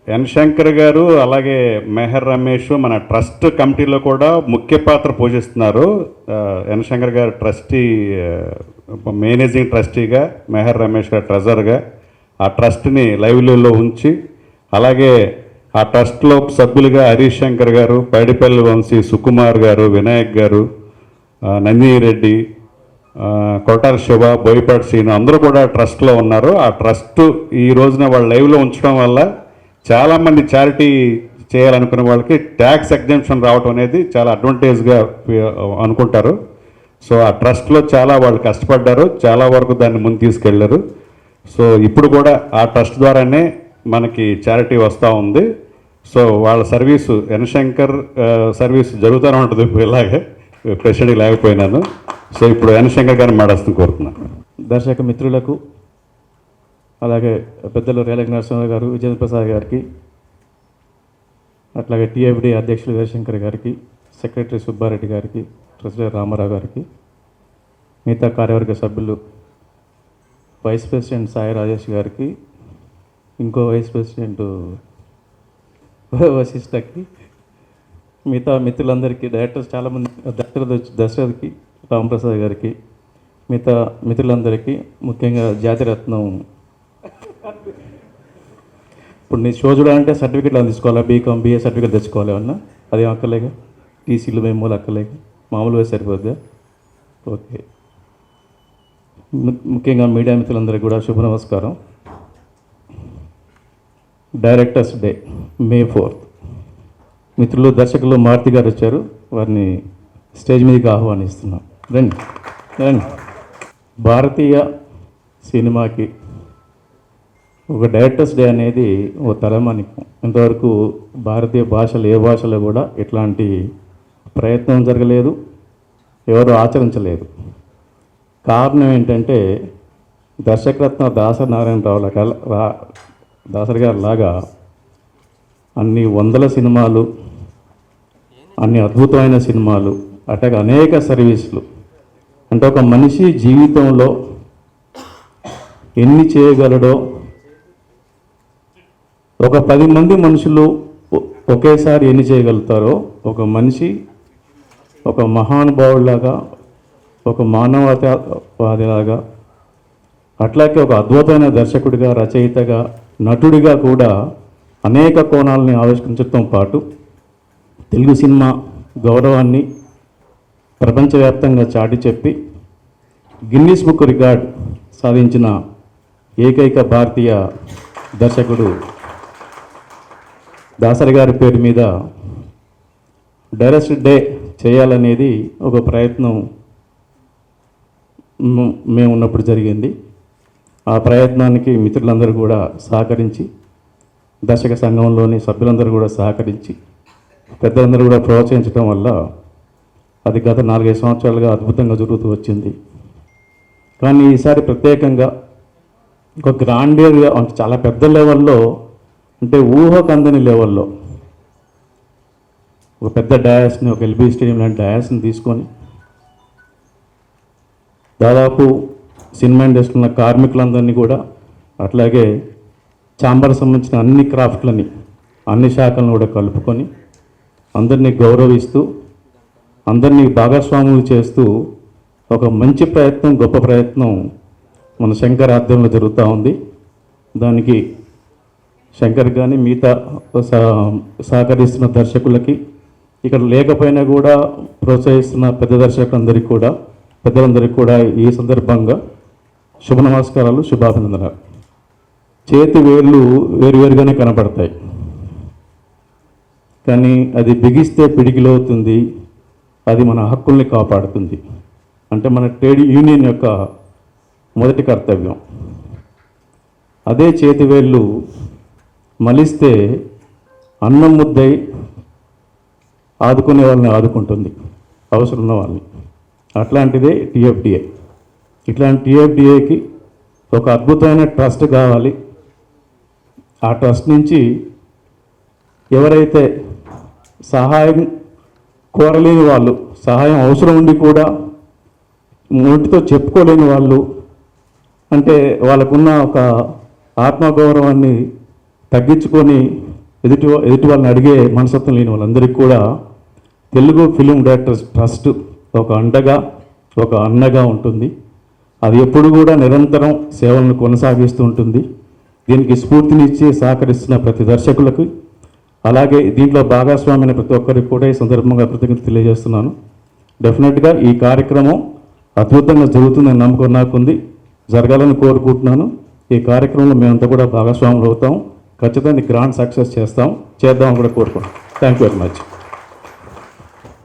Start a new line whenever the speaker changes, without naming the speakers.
ఎన్ శంకర్ గారు అలాగే మెహర్ రమేష్ మన ట్రస్ట్ కమిటీలో కూడా ముఖ్య పాత్ర పోషిస్తున్నారు. ఎన్ శంకర్ గారు ట్రస్టీ, మేనేజింగ్ ట్రస్టీగా, మెహర్ రమేష్ గారు ట్రెజరర్గా ఆ ట్రస్ట్ని లైవ్లీలో ఉంచి, అలాగే ఆ ట్రస్ట్లో సభ్యులుగా హరీష్ శంకర్ గారు, పైడిపల్లి వంశీ, సుకుమార్ గారు, వినాయక్ గారు, నందిని రెడ్డి, కొట్టారి శివ, బోయపాటి సీను అందరూ కూడా ట్రస్ట్లో ఉన్నారు. ఆ ట్రస్ట్ ఈ రోజున వాళ్ళు లైవ్లో ఉంచడం వల్ల చాలామంది చారిటీ చేయాలనుకునే వాళ్ళకి ట్యాక్స్ ఎగ్జంప్షన్ రావడం అనేది చాలా అడ్వాంటేజ్గా అనుకుంటారు. సో ఆ ట్రస్ట్లో చాలా వాళ్ళు కష్టపడ్డారు, చాలా వరకు దాన్ని ముందు తీసుకెళ్లారు. సో ఇప్పుడు కూడా ఆ ట్రస్ట్ ద్వారానే మనకి చారిటీ వస్తూ ఉంది. సో వాళ్ళ సర్వీసు, ఎన్ శంకర్ సర్వీస్ జరుగుతూనే ఉంటుంది ఇలాగే, ప్రెసిడెంట్ లేకపోయినాను. సో ఇప్పుడు ఎన్ శంకర్ గారిని మాట్లాడుతూ కోరుతున్నాను.
దర్శక మిత్రులకు, అలాగే పెద్దలు రేలంగి నరసింహ గారు, విజేంద్ర ప్రసాద్ గారికి, అట్లాగే టీఎఫ్డి అధ్యక్షులు వీరశంకర్ గారికి, సెక్రటరీ సుబ్బారెడ్డి గారికి, ట్రెజరర్ రామారావు గారికి, మిగతా కార్యవర్గ సభ్యులు, వైస్ ప్రెసిడెంట్ సాయి రాజేష్ గారికి, ఇంకో వైస్ ప్రెసిడెంట్ వశిష్ఠకి, మిగతా మిత్రులందరికీ, డైరెక్టర్స్ చాలామంది, దశరథ్కి, రామప్రసాద్ గారికి, మిగతా మిత్రులందరికీ, ముఖ్యంగా జాతిరత్నం. ఇప్పుడు నీ షో చూడాలంటే సర్టిఫికెట్లు తీసుకోవాలా, బీకామ్ బిఏ సర్టిఫికెట్ తెచ్చుకోవాలి ఏమన్నా, అదేం అక్కర్లేగా, టీసీలు మెమోలు అక్కర్లేగా, మామూలుగా సరిపోద్దా? ఓకే. ముఖ్యంగా మీడియా మిత్రులందరికీ కూడా శుభ నమస్కారం. Directors day May 4th. మిత్రులు దర్శకులు మారుతి గారు వచ్చారు, వారిని స్టేజ్ మీదకి ఆహ్వానిస్తున్నాం. రండి రండి. భారతీయ సినిమాకి ఒక డైరెక్టర్స్ డే అనేది ఓ తలమానికం. ఇంతవరకు భారతీయ భాషలు ఏ భాషలో కూడా ఇట్లాంటి ప్రయత్నం జరగలేదు, ఎవరు ఆచరించలేదు. కారణం ఏంటంటే దర్శకరత్న దాసరి నారాయణరావు దాసరి గారి లాగా అన్ని వందల సినిమాలు, అన్ని అద్భుతమైన సినిమాలు, అట్లాగే అనేక సర్వీసులు, అంటే ఒక మనిషి జీవితంలో ఎన్ని చేయగలడో, ఒక 10 మంది మనుషులు ఒకేసారి ఎన్ని చేయగలుగుతారో, ఒక మనిషి ఒక మహానుభావుడిలాగా, ఒక మానవతావాదిలాగా, అట్లాగే ఒక అద్భుతమైన దర్శకుడిగా, రచయితగా, నటుడిగా కూడా అనేక కోణాలని ఆవిష్కరించడంతో పాటు తెలుగు సినిమా గౌరవాన్ని ప్రపంచవ్యాప్తంగా చాటి చెప్పి గిన్నిస్ బుక్ రికార్డ్ సాధించిన ఏకైక భారతీయ దర్శకుడు దాసరి గారి పేరు మీద డైరెక్టర్స్ డే చేయాలనేది ఒక ప్రయత్నం మేము ఉన్నప్పుడు జరిగింది. ఆ ప్రయత్నానికి మిత్రులందరూ కూడా సహకరించి, దర్శక సంఘంలోని సభ్యులందరూ కూడా సహకరించి, పెద్దలందరూ కూడా ప్రోత్సహించడం వల్ల అది గత 4-5 సంవత్సరాలుగా అద్భుతంగా జరుగుతూ వచ్చింది. కానీ ఈసారి ప్రత్యేకంగా ఒక గ్రాండియర్గా, అంటే చాలా పెద్ద లెవెల్లో, అంటే ఊహకందని లెవెల్లో ఒక పెద్ద డయాస్ని, ఒక ఎల్బీ స్టేడియం లాంటి డయాస్ని తీసుకొని దాదాపు సినిమా ఇండస్ట్రీలో ఉన్న కార్మికులందరినీ కూడా, అట్లాగే ఛాంబర్ సంబంధించిన అన్ని క్రాఫ్ట్లని, అన్ని శాఖలను కూడా కలుపుకొని అందరినీ గౌరవిస్తూ, అందరినీ భాగస్వాములు చేస్తూ ఒక మంచి ప్రయత్నం, గొప్ప ప్రయత్నం మన శంకర్ ఆధ్వర్యంలో జరుగుతూ ఉంది. దానికి శంకర్ కానీ మిగతా సహకరిస్తున్న దర్శకులకి, ఇక్కడ లేకపోయినా కూడా ప్రోత్సహిస్తున్న పెద్ద దర్శకులందరికీ కూడా, పెద్దలందరికీ కూడా ఈ సందర్భంగా శుభ నమస్కారాలు, శుభాభినందనలు. చేతి వేళ్ళు వేరువేరుగానే కనపడతాయి, కానీ అది బిగిస్తే పిడికిలవుతుంది, అది మన హక్కుల్ని కాపాడుతుంది. అంటే మన ట్రేడ్ యూనియన్ యొక్క మొదటి కర్తవ్యం. అదే చేతి వేళ్ళు మలిస్తే అన్నం ముద్దై ఆదుకునే వాళ్ళని ఆదుకుంటుంది, అవసరం ఉన్న వాళ్ళని. అట్లాంటిదే టీఎఫ్డిఏ. ఇట్లాంటి టీఎఫ్డిఏకి ఒక అద్భుతమైన ట్రస్ట్ కావాలి. ఆ ట్రస్ట్ నుంచి ఎవరైతే సహాయం కోరలేని వాళ్ళు, సహాయం అవసరం ఉండి కూడా నోటితో చెప్పుకోలేని వాళ్ళు, అంటే వాళ్ళకున్న ఒక ఆత్మగౌరవాన్ని తగ్గించుకొని ఎదుటి వాళ్ళని అడిగే మనస్తత్వం లేని వాళ్ళందరికీ కూడా తెలుగు ఫిలిం డైరెక్టర్స్ ట్రస్ట్ ఒక అండగా ఒక అన్నగా ఉంటుంది. అది ఎప్పుడు కూడా నిరంతరం సేవలను కొనసాగిస్తూ ఉంటుంది. దీనికి స్ఫూర్తినిచ్చి సహకరిస్తున్న ప్రతి దర్శకులకు, అలాగే దీంట్లో భాగస్వామైన ప్రతి ఒక్కరికి కూడా ఈ సందర్భంగా కృతజ్ఞతలు తెలియజేస్తున్నాను. డెఫినెట్గా ఈ కార్యక్రమం అద్భుతంగా జరుగుతుందని నమ్మకం నాకుంది, జరగాలని కోరుకుంటున్నాను. ఈ కార్యక్రమంలో మేమంతా కూడా భాగస్వాములు అవుతాం. ఖచ్చితంగా గ్రాండ్ సక్సెస్ చేద్దామని కూడా కోరుకుంటున్నాం. Thank you very much.